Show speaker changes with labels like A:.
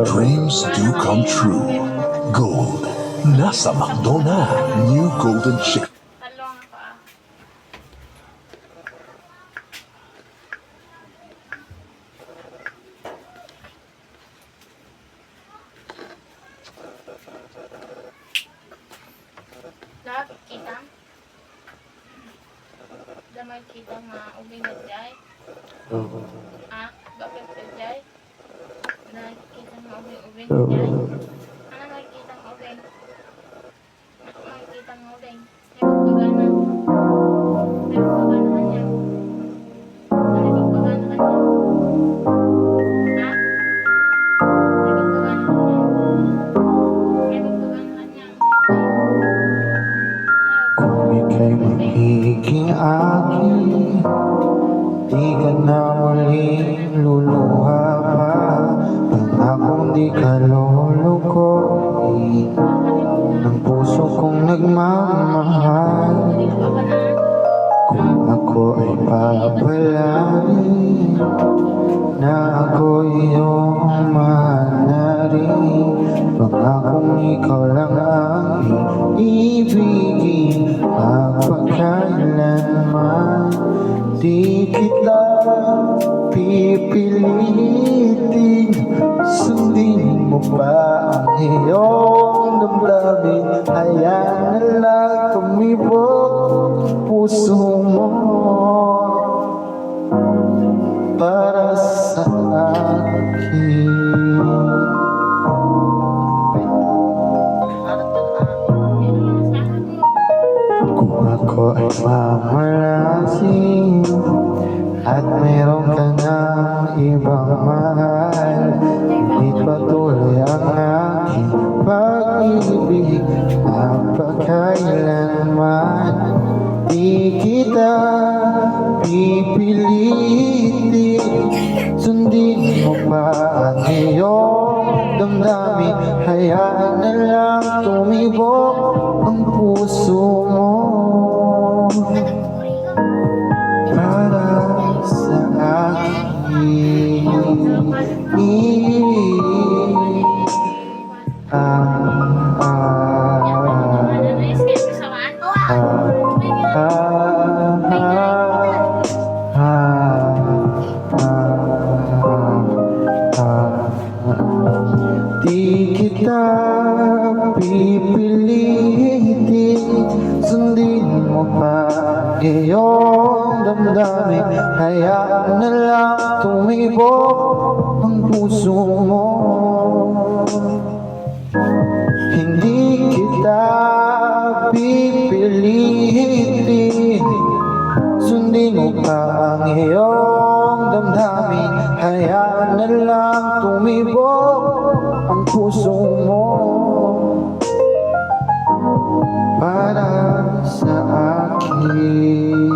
A: Dreams do come true. Gold. Nasa McDonald's. New Golden Chicken.
B: Talong ako ah. Lahat kita. Damay kita nga ubing na jay. Ah, bakit ka jay? Nakikita nga ubing na jay. Ano nakikita nga ubing? Ano nakikita nga ubing? Nagpagana. Nagpagana ka niya. Nagpagana ka niya. Ha? Nagpagana ka niya. Nagpagana ka niya.
C: Kung ika'y magiging akin, di ka na muling luluha pa. Pangakong di ka lulukoy ng puso kong nagmamahal. Kung ako ay papalarin na ako iyong mahal na rin, pangakong ikaw lang ang iibigin magpakailanman. Di kita pipilitin, sundin mo ba ang iyong damdamin? Hayaan na lang tumibok puso mo para sa akin. Kung ako ay mamalasing at mayroon ka ng ibang mahal, hindi patuloy ang aking pag-ibig napakailanman. Di kita pipilitin, sundin mo pa ang iyong damdamin. Hayaan na lang tumibok ang puso mo para sa akin. Di kita pipilitin, sundin mo pa iyong damdamin. Hayaan na lang tumibok ang puso mo. Hindi kita pipilitin, sundin mo pa ang iyong damdamin. Hayaan na lang tumibok ang puso mo para sa akin.